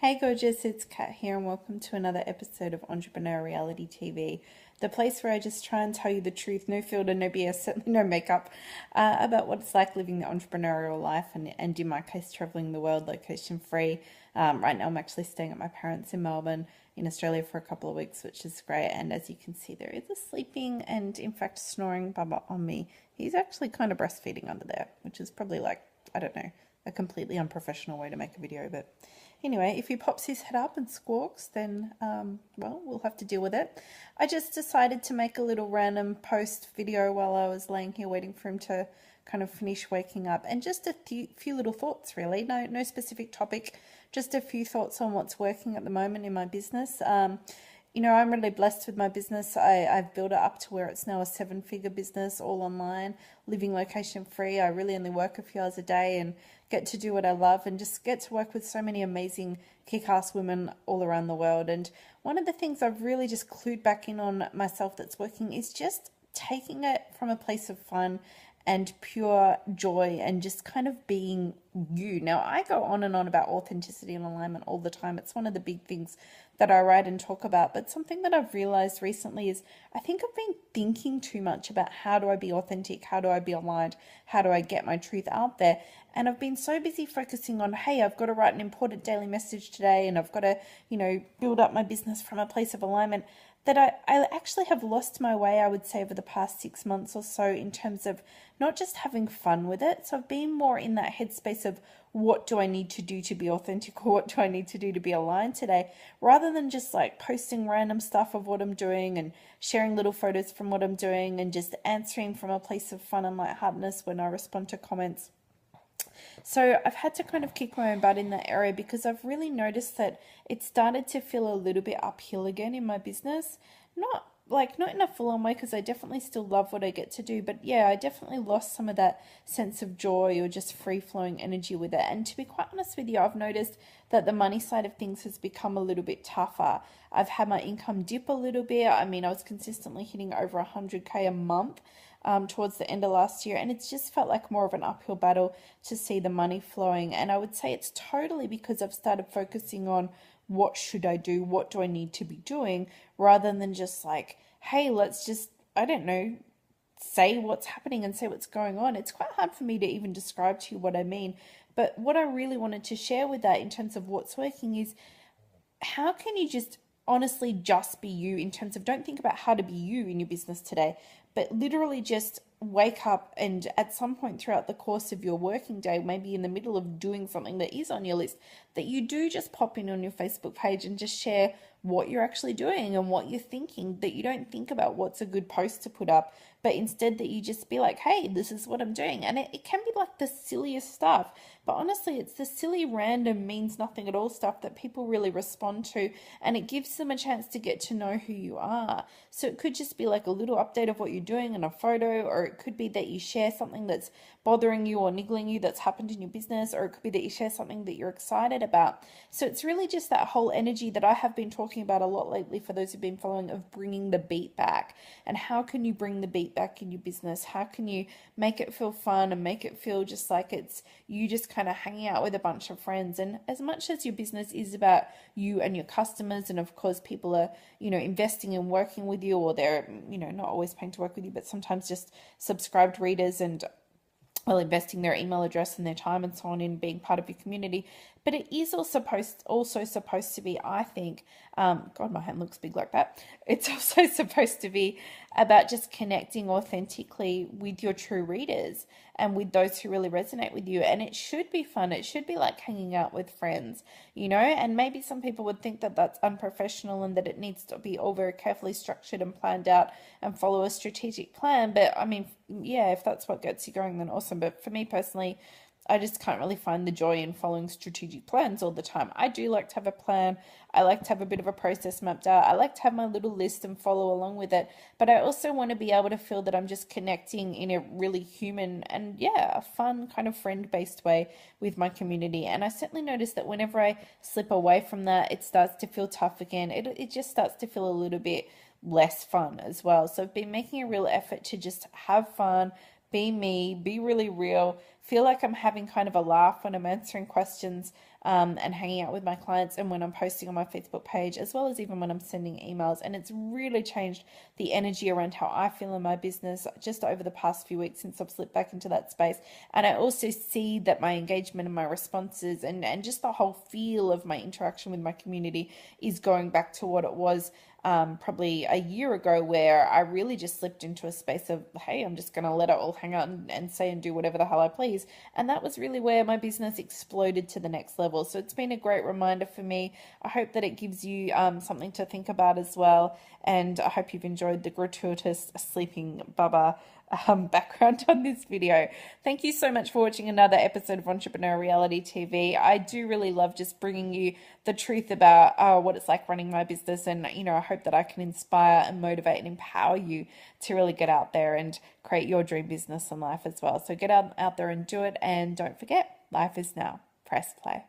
Hey gorgeous, it's Kat here and welcome to another episode of Entrepreneur Reality TV, the place where I just try and tell you the truth, no filter, no BS, certainly no makeup, about what it's like living the entrepreneurial life and in my case traveling the world location free. Right now I'm actually staying at my parents' in Melbourne in Australia for a couple of weeks, which is great, and as you can see there is a sleeping and in fact snoring Bubba on me. He's actually kind of breastfeeding under there, which is probably like, I don't know, a completely unprofessional way to make a video, but anyway, if he pops his head up and squawks, then, well, we'll have to deal with it. I just decided to make a little random post video while I was laying here waiting for him to kind of finish waking up. And just a few little thoughts, really. No specific topic, just a few thoughts on what's working at the moment in my business. I'm really blessed with my business. I've built it up to where it's now a 7-figure business, all online, living location free. I really only work a few hours a day and get to do what I love and just get to work with so many amazing kick-ass women all around the world. And one of the things I've really just clued back in on myself that's working is just taking it from a place of fun and pure joy and just kind of being you. Now, I go on and on about authenticity and alignment all the time. It's one of the big things that I write and talk about. But something that I've realized recently is I think I've been thinking too much about how do I be authentic? How do I be aligned? How do I get my truth out there? And I've been so busy focusing on, hey, I've got to write an important daily message today and I've got to, build up my business from a place of alignment that I actually have lost my way, I would say, over the past 6 months or so in terms of not just having fun with it. So I've been more in that headspace of what do I need to do to be authentic or what do I need to do to be aligned today, rather than just like posting random stuff of what I'm doing and sharing little photos from what I'm doing and just answering from a place of fun and lightheartedness when I respond to comments. So I've had to kind of kick my own butt in that area because I've really noticed that it started to feel a little bit uphill again in my business. Not in a full-on way because I definitely still love what I get to do. But yeah, I definitely lost some of that sense of joy or just free-flowing energy with it. And to be quite honest with you, I've noticed that the money side of things has become a little bit tougher. I've had my income dip a little bit. I mean, I was consistently hitting over 100K a month towards the end of last year, and it's just felt like more of an uphill battle to see the money flowing. And I would say it's totally because I've started focusing on what should I do, what do I need to be doing, rather than just like, hey, let's just, I don't know, say what's happening and say what's going on. It's quite hard for me to even describe to you what I mean. But what I really wanted to share with that in terms of what's working is how can you just honestly just be you in terms of don't think about how to be you in your business today, but literally just wake up and at some point throughout the course of your working day, maybe in the middle of doing something that is on your list, that you do just pop in on your Facebook page and just share what you're actually doing and what you're thinking, that you don't think about what's a good post to put up, but instead that you just be like, hey, this is what I'm doing. And it can be like the silliest stuff, but honestly, it's the silly, random, means nothing at all stuff that people really respond to, and it gives them a chance to get to know who you are. So it could just be like a little update of what you're doing in a photo, or it could be that you share something that's bothering you or niggling you that's happened in your business, or it could be that you share something that you're excited about. So it's really just that whole energy that I have been talking about a lot lately for those who've been following, of bringing the beat back. And how can you bring the beat back in your business? How can you make it feel fun and make it feel just like it's you just kind of hanging out with a bunch of friends? And as much as your business is about you and your customers, and of course people are, investing and working with you, or they're, not always paying to work with you, but sometimes just subscribed readers and investing their email address and their time and so on in being part of your community. But it is also supposed to be, I think, God, my hand looks big like that. It's also supposed to be about just connecting authentically with your true readers and with those who really resonate with you. And it should be fun. It should be like hanging out with friends, and maybe some people would think that that's unprofessional and that it needs to be all very carefully structured and planned out and follow a strategic plan. But I mean, yeah, if that's what gets you going, then awesome. But for me personally, I just can't really find the joy in following strategic plans all the time. I do like to have a plan. I like to have a bit of a process mapped out. I like to have my little list and follow along with it. But I also want to be able to feel that I'm just connecting in a really human and, a fun kind of friend-based way with my community. And I certainly notice that whenever I slip away from that, it starts to feel tough again. It just starts to feel a little bit less fun as well. So I've been making a real effort to just have fun, be me, be really real, feel like I'm having kind of a laugh when I'm answering questions and hanging out with my clients, and when I'm posting on my Facebook page, as well as even when I'm sending emails. And it's really changed the energy around how I feel in my business just over the past few weeks since I've slipped back into that space. And I also see that my engagement and my responses and just the whole feel of my interaction with my community is going back to what it was probably a year ago, where I really just slipped into a space of, hey, I'm just going to let it all hang out and say and do whatever the hell I please. And that was really where my business exploded to the next level. So it's been a great reminder for me. I hope that it gives you something to think about as well. And I hope you've enjoyed the gratuitous sleeping Bubba background on this video. Thank you so much for watching another episode of Entrepreneur Reality TV. I do really love just bringing you the truth about what it's like running my business, and I hope that I can inspire and motivate and empower you to really get out there and create your dream business and life as well. So get out there and do it, and don't forget, life is now. Press play.